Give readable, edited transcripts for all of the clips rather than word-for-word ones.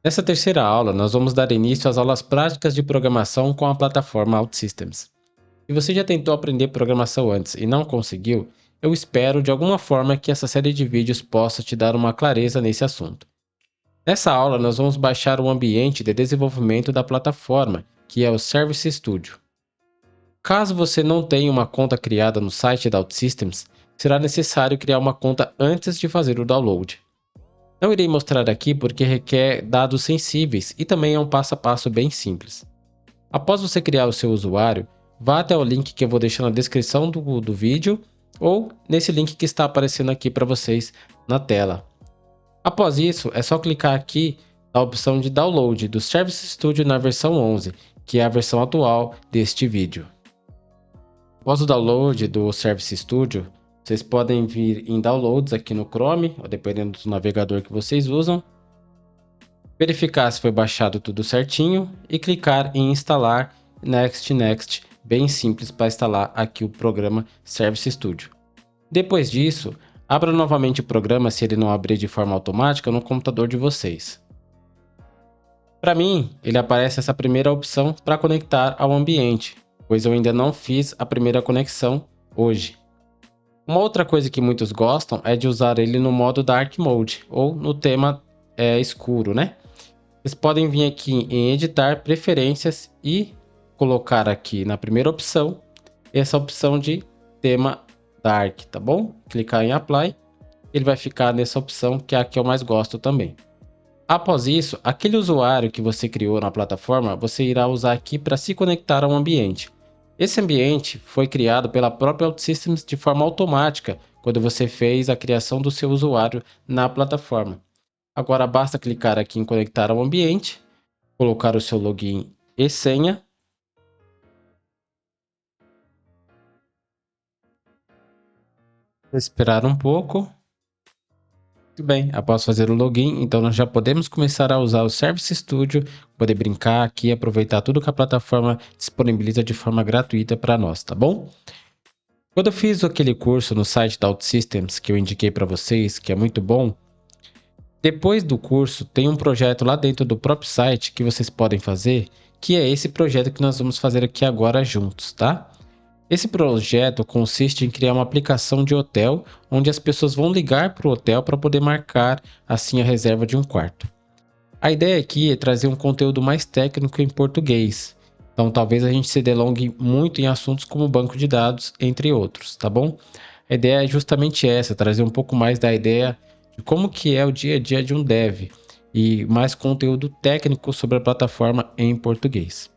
Nessa terceira aula, nós vamos dar início às aulas práticas de programação com a plataforma OutSystems. Se você já tentou aprender programação antes e não conseguiu, eu espero de alguma forma que essa série de vídeos possa te dar uma clareza nesse assunto. Nessa aula, nós vamos baixar o ambiente de desenvolvimento da plataforma, que é o Service Studio. Caso você não tenha uma conta criada no site da OutSystems, será necessário criar uma conta antes de fazer o download. Não irei mostrar aqui porque requer dados sensíveis e também é um passo a passo bem simples. Após você criar o seu usuário, vá até o link que eu vou deixar na descrição do vídeo ou nesse link que está aparecendo aqui para vocês na tela. Após isso, é só clicar aqui na opção de download do Service Studio na versão 11, que é a versão atual deste vídeo. Após o download do Service Studio, vocês podem vir em Downloads aqui no Chrome, ou dependendo do navegador que vocês usam, verificar se foi baixado tudo certinho e clicar em Instalar Next, bem simples para instalar aqui o programa Service Studio. Depois disso, abra novamente o programa se ele não abrir de forma automática no computador de vocês. Para mim, ele aparece essa primeira opção para conectar ao ambiente, pois eu ainda não fiz a primeira conexão hoje. Uma outra coisa que muitos gostam é de usar ele no modo Dark Mode, ou no tema escuro, né? Vocês podem vir aqui em editar preferências e colocar aqui na primeira opção, essa opção de tema Dark, tá bom? Clicar em Apply, ele vai ficar nessa opção que é a que eu mais gosto também. Após isso, aquele usuário que você criou na plataforma, você irá usar aqui para se conectar ao ambiente. Esse ambiente foi criado pela própria OutSystems de forma automática quando você fez a criação do seu usuário na plataforma. Agora basta clicar aqui em conectar ao ambiente, colocar o seu login e senha. Esperar um pouco. Muito bem, após fazer o login, então nós já podemos começar a usar o Service Studio, poder brincar aqui e aproveitar tudo que a plataforma disponibiliza de forma gratuita para nós, tá bom? Quando eu fiz aquele curso no site da OutSystems que eu indiquei para vocês, que é muito bom, depois do curso tem um projeto lá dentro do próprio site que vocês podem fazer, que é esse projeto que nós vamos fazer aqui agora juntos, tá? Esse projeto consiste em criar uma aplicação de hotel, onde as pessoas vão ligar para o hotel para poder marcar assim a reserva de um quarto. A ideia aqui é trazer um conteúdo mais técnico em português, então talvez a gente se delongue muito em assuntos como banco de dados, entre outros, tá bom? A ideia é justamente essa, trazer um pouco mais da ideia de como que é o dia a dia de um dev e mais conteúdo técnico sobre a plataforma em português.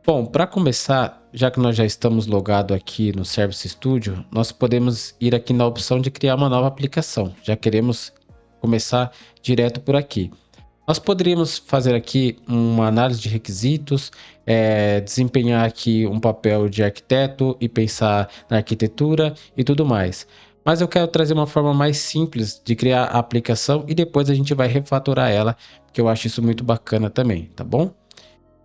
Bom, para começar, já que nós já estamos logados aqui no Service Studio, nós podemos ir aqui na opção de criar uma nova aplicação. Já queremos começar direto por aqui. Nós poderíamos fazer aqui uma análise de requisitos, desempenhar aqui um papel de arquiteto e pensar na arquitetura e tudo mais. Mas eu quero trazer uma forma mais simples de criar a aplicação e depois a gente vai refatorar ela, porque eu acho isso muito bacana também, tá bom?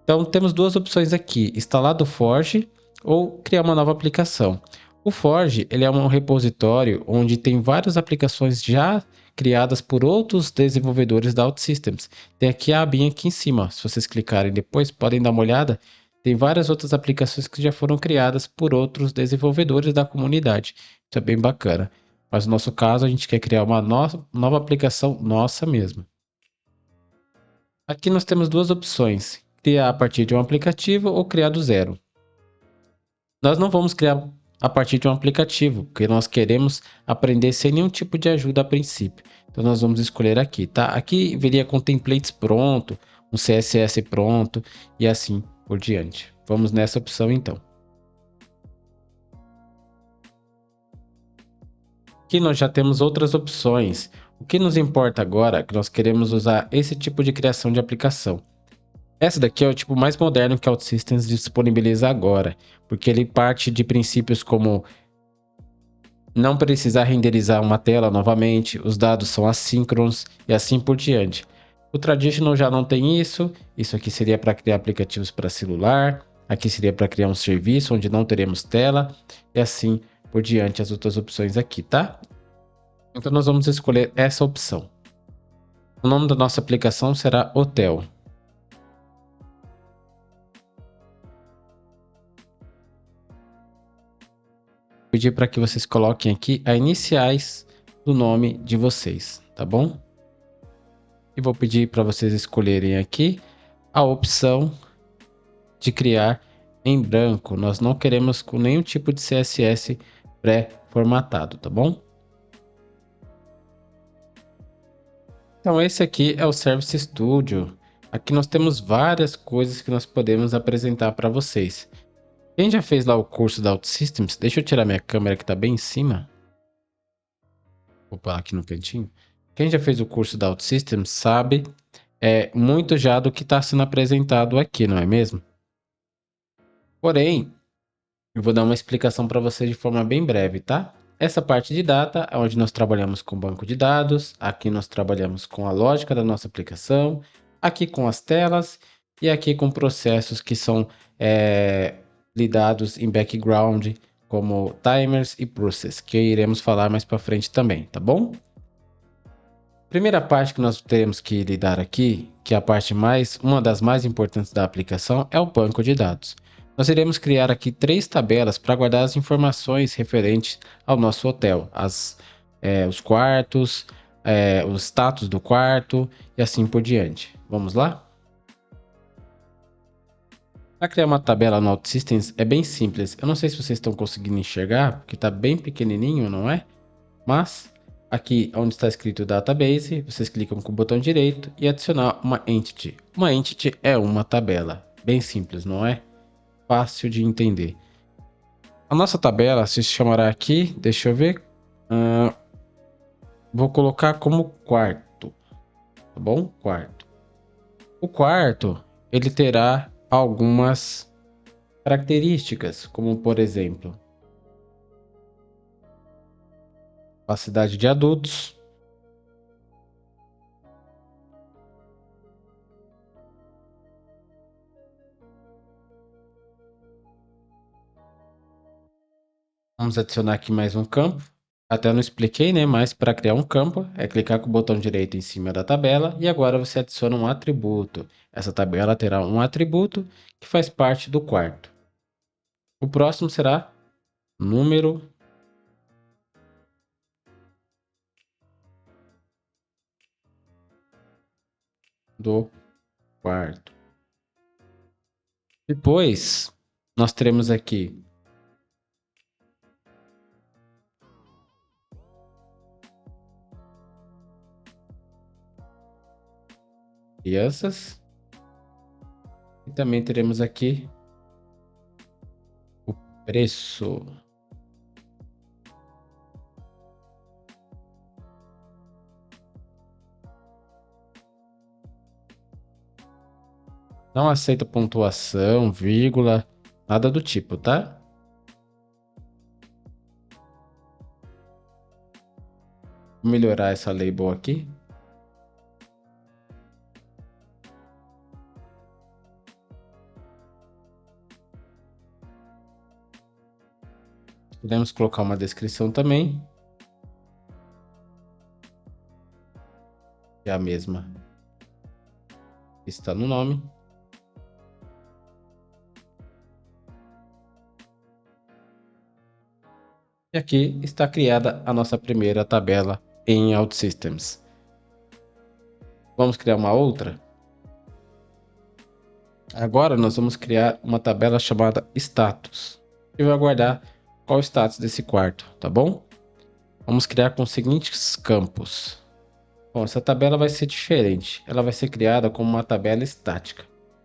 Então temos duas opções aqui, instalar do Forge ou criar uma nova aplicação. O Forge ele é um repositório onde tem várias aplicações já criadas por outros desenvolvedores da OutSystems. Tem aqui a abinha aqui em cima, se vocês clicarem depois podem dar uma olhada, tem várias outras aplicações que já foram criadas por outros desenvolvedores da comunidade. Isso é bem bacana. Mas no nosso caso a gente quer criar uma nova aplicação nossa mesmo. Aqui nós temos duas opções, criar a partir de um aplicativo ou criar do zero. Nós não vamos criar a partir de um aplicativo, porque nós queremos aprender sem nenhum tipo de ajuda a princípio. Então nós vamos escolher aqui, tá? Aqui viria com templates pronto, um CSS pronto e assim por diante. Vamos nessa opção então. Aqui nós já temos outras opções. O que nos importa agora é que nós queremos usar esse tipo de criação de aplicação. Essa daqui é o tipo mais moderno que a OutSystems disponibiliza agora, porque ele parte de princípios como não precisar renderizar uma tela novamente, os dados são assíncronos e assim por diante. O Traditional já não tem isso, isso aqui seria para criar aplicativos para celular, aqui seria para criar um serviço onde não teremos tela e assim por diante as outras opções aqui, tá? Então nós vamos escolher essa opção. O nome da nossa aplicação será Hotel. Vou pedir para que vocês coloquem aqui as iniciais do nome de vocês, tá bom? E vou pedir para vocês escolherem aqui a opção de criar em branco. Nós não queremos com nenhum tipo de CSS pré-formatado, tá bom? Então esse aqui é o Service Studio. Aqui nós temos várias coisas que nós podemos apresentar para vocês. Quem já fez lá o curso da OutSystems, deixa eu tirar minha câmera que está bem em cima. Vou parar aqui no cantinho. Quem já fez o curso da OutSystems sabe muito já do que está sendo apresentado aqui, não é mesmo? Porém, eu vou dar uma explicação para você de forma bem breve, tá? Essa parte de data é onde nós trabalhamos com banco de dados, aqui nós trabalhamos com a lógica da nossa aplicação, aqui com as telas e aqui com processos que são lidados em background, como timers e process, que iremos falar mais para frente também, tá bom? Primeira parte que nós temos que lidar aqui, que é a parte uma das mais importantes da aplicação, é o banco de dados. Nós iremos criar aqui 3 tabelas para guardar as informações referentes ao nosso hotel, os quartos, o status do quarto e assim por diante. Vamos lá? Para criar uma tabela no OutSystems é bem simples. Eu não sei se vocês estão conseguindo enxergar, porque está bem pequenininho, não é? Mas aqui onde está escrito Database, vocês clicam com o botão direito e adicionar uma Entity. Uma Entity é uma tabela. Bem simples, não é? Fácil de entender. A nossa tabela se chamará aqui, deixa eu ver, vou colocar como quarto, tá bom? Quarto. O quarto, ele terá algumas características, como por exemplo, capacidade de adultos, vamos adicionar aqui mais um campo. Até não expliquei, né? Mas para criar um campo é clicar com o botão direito em cima da tabela e agora você adiciona um atributo. Essa tabela terá um atributo que faz parte do quarto. O próximo será número do quarto. Depois nós teremos aqui crianças e também teremos aqui o preço. Não aceita pontuação, vírgula, nada do tipo, tá? Vou melhorar essa label aqui. Podemos colocar uma descrição também. É a mesma que está no nome. E aqui está criada a nossa primeira tabela em OutSystems. Vamos criar uma outra? Agora nós vamos criar uma tabela chamada status. E vai guardar qual o status desse quarto, tá bom? Vamos criar com os seguintes campos. Bom, essa tabela vai ser diferente. Ela vai ser criada como uma tabela estática.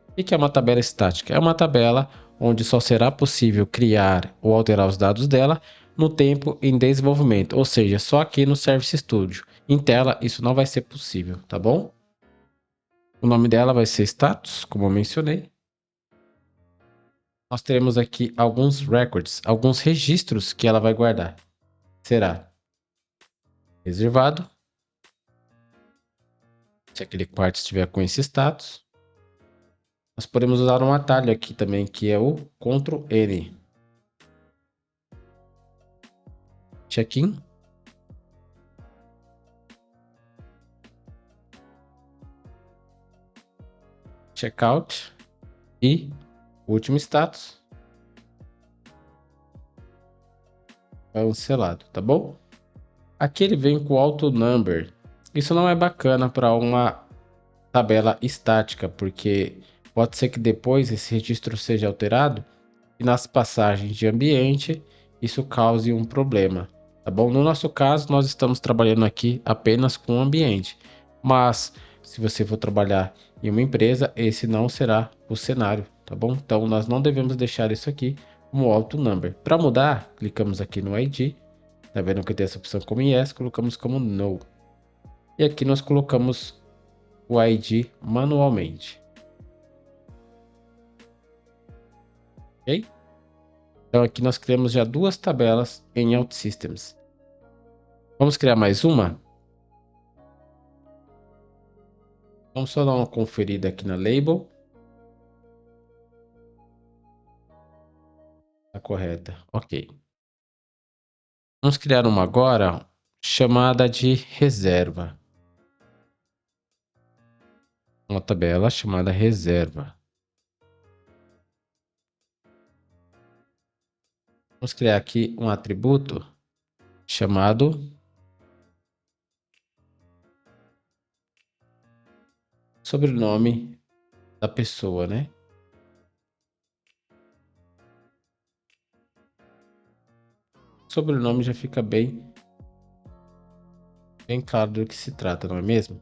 O que é uma tabela estática? É uma tabela onde só será possível criar ou alterar os dados dela no tempo em desenvolvimento, ou seja, só aqui no Service Studio. Em tela isso não vai ser possível, tá bom? O nome dela vai ser status, como eu mencionei. Nós teremos aqui alguns records, alguns registros que ela vai guardar. Será reservado, se aquele quarto estiver com esse status. Nós podemos usar um atalho aqui também, que é o Ctrl N. Check-in. checkout e último status cancelado, tá bom? Aqui ele vem com auto number. Isso não é bacana para uma tabela estática, porque pode ser que depois esse registro seja alterado e nas passagens de ambiente isso cause um problema, tá bom? No nosso caso, nós estamos trabalhando aqui apenas com o ambiente, mas se você for trabalhar em uma empresa, esse não será o cenário, tá bom? Então nós não devemos deixar isso aqui como auto number. Para mudar, clicamos aqui no ID, tá vendo que tem essa opção como yes, colocamos como no. E aqui nós colocamos o ID manualmente, ok? Então aqui nós criamos já duas tabelas em OutSystems. Vamos criar mais uma? Vamos só dar uma conferida aqui na label. Tá correta, ok. Vamos criar uma agora chamada de reserva. Uma tabela chamada reserva. Vamos criar aqui um atributo chamado sobrenome da pessoa, né? Sobrenome já fica bem claro do que se trata, não é mesmo?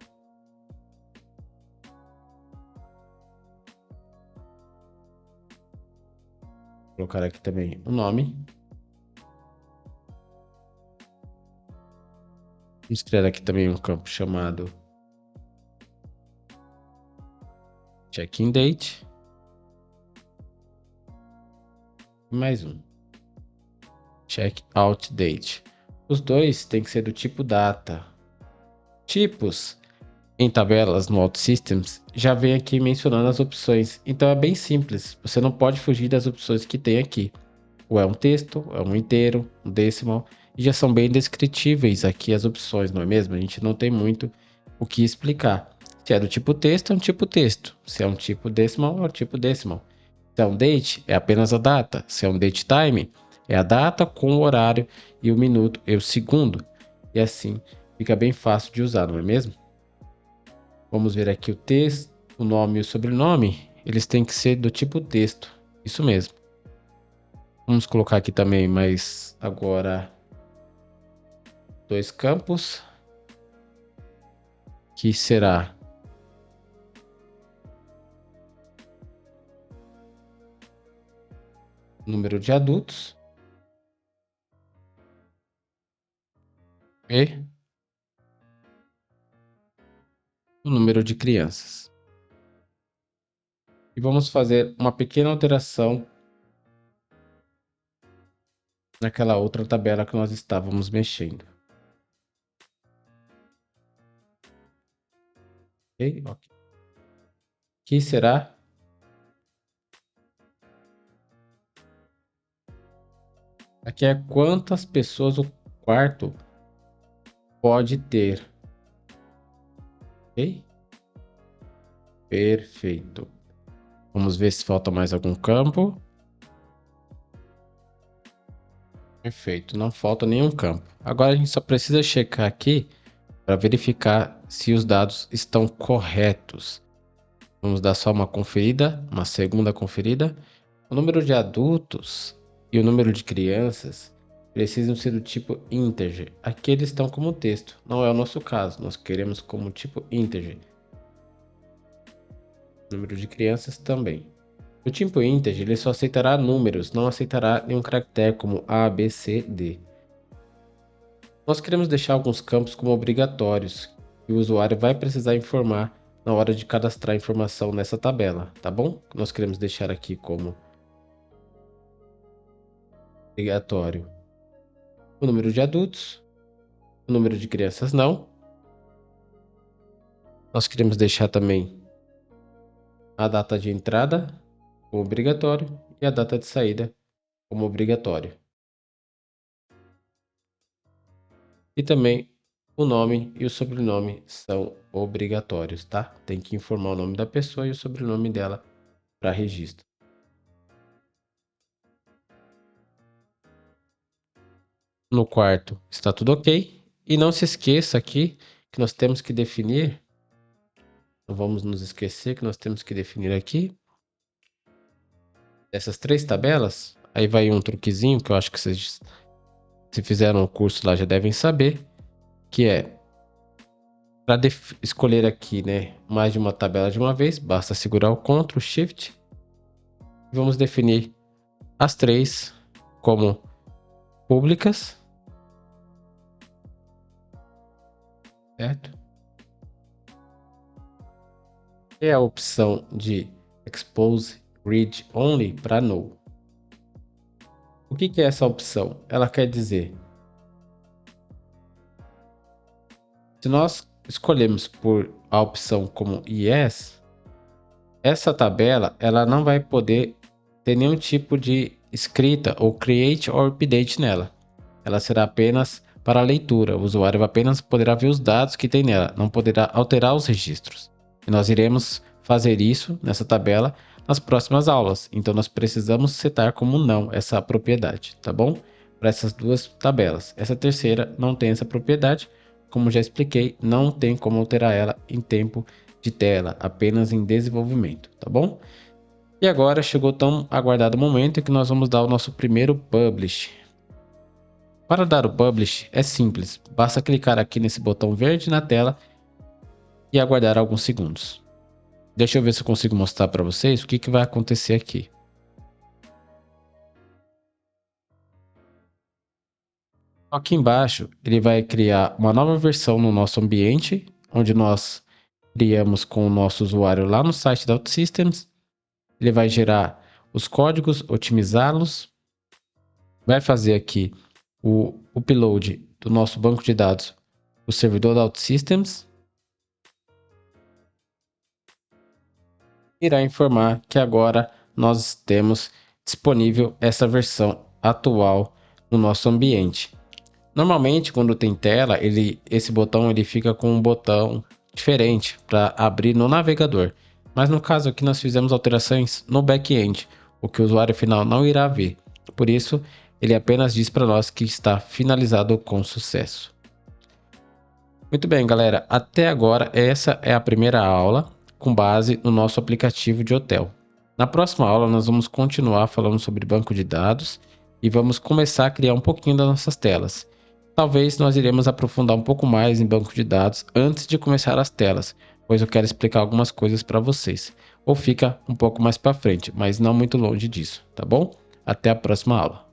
Vou colocar aqui também o nome. Vamos criar aqui também um campo chamado check-in date. E mais um. Check-out date. Os dois têm que ser do tipo data. Tipos em tabelas no OutSystems já vem aqui mencionando as opções, então é bem simples. Você não pode fugir das opções que tem aqui. Ou é um texto, é um inteiro, um decimal, e já são bem descritíveis aqui as opções, não é mesmo? A gente não tem muito o que explicar. Se é do tipo texto, é um tipo texto. Se é um tipo decimal, é um tipo decimal. Se é um date, é apenas a data. Se é um date time, é a data com o horário e o minuto e o segundo. E assim fica bem fácil de usar, não é mesmo? Vamos ver aqui o texto, o nome e o sobrenome. Eles têm que ser do tipo texto. Isso mesmo. Vamos colocar aqui também mais agora dois campos. Que será número de adultos e o número de crianças. E vamos fazer uma pequena alteração naquela outra tabela que nós estávamos mexendo. Ok? Ok. Que será aqui é quantas pessoas o quarto pode ter. Ok? Perfeito. Vamos ver se falta mais algum campo. Perfeito, não falta nenhum campo. Agora a gente só precisa checar aqui para verificar se os dados estão corretos. Vamos dar só uma conferida, uma segunda conferida. O número de adultos e o número de crianças precisam ser do tipo integer. Aqui eles estão como texto, não é o nosso caso, nós queremos como tipo integer. O número de crianças também. O tipo integer ele só aceitará números, não aceitará nenhum caractere como A, B, C, D. Nós queremos deixar alguns campos como obrigatórios, que o usuário vai precisar informar na hora de cadastrar informação nessa tabela, tá bom? Nós queremos deixar aqui como obrigatório o número de adultos, o número de crianças não. Nós queremos deixar também a data de entrada como obrigatório e a data de saída como obrigatório. E também O nome e o sobrenome são obrigatórios, tá? Tem que informar o nome da pessoa e o sobrenome dela para registro. No quarto está tudo ok. E não se esqueça aqui que nós temos que definir, não vamos nos esquecer que nós temos que definir aqui essas 3 tabelas. Aí vai um truquezinho que eu acho que vocês, se fizeram o curso lá, já devem saber, que é para escolher aqui, né, mais de uma tabela de uma vez, basta segurar o Ctrl Shift e vamos definir as 3 como públicas, certo? E a opção de Expose Read Only para No. O que é essa opção? Ela quer dizer, se nós escolhemos por a opção como Yes, essa tabela ela não vai poder ter nenhum tipo de escrita ou create or update nela. Ela será apenas para leitura. O usuário apenas poderá ver os dados que tem nela, não poderá alterar os registros. E nós iremos fazer isso nessa tabela nas próximas aulas. Então nós precisamos setar como não essa propriedade, tá bom? Para essas 2 tabelas. Essa terceira não tem essa propriedade. Como já expliquei, não tem como alterar ela em tempo de tela, apenas em desenvolvimento, tá bom? E agora chegou o tão aguardado momento em que nós vamos dar o nosso primeiro publish. Para dar o publish é simples, basta clicar aqui nesse botão verde na tela e aguardar alguns segundos. Deixa eu ver se eu consigo mostrar para vocês o que vai acontecer aqui. Aqui embaixo ele vai criar uma nova versão no nosso ambiente, onde nós criamos com o nosso usuário lá no site da OutSystems. Ele vai gerar os códigos, otimizá-los, vai fazer aqui o upload do nosso banco de dados, o servidor da OutSystems, irá informar que agora nós temos disponível essa versão atual no nosso ambiente. Normalmente, quando tem tela, esse botão ele fica com um botão diferente para abrir no navegador. Mas no caso aqui nós fizemos alterações no back-end, o que o usuário final não irá ver. Por isso, ele apenas diz para nós que está finalizado com sucesso. Muito bem, galera. Até agora, essa é a primeira aula com base no nosso aplicativo de hotel. Na próxima aula, nós vamos continuar falando sobre banco de dados e vamos começar a criar um pouquinho das nossas telas. Talvez nós iremos aprofundar um pouco mais em banco de dados antes de começar as telas, pois eu quero explicar algumas coisas para vocês. Ou fica um pouco mais para frente, mas não muito longe disso, tá bom? Até a próxima aula.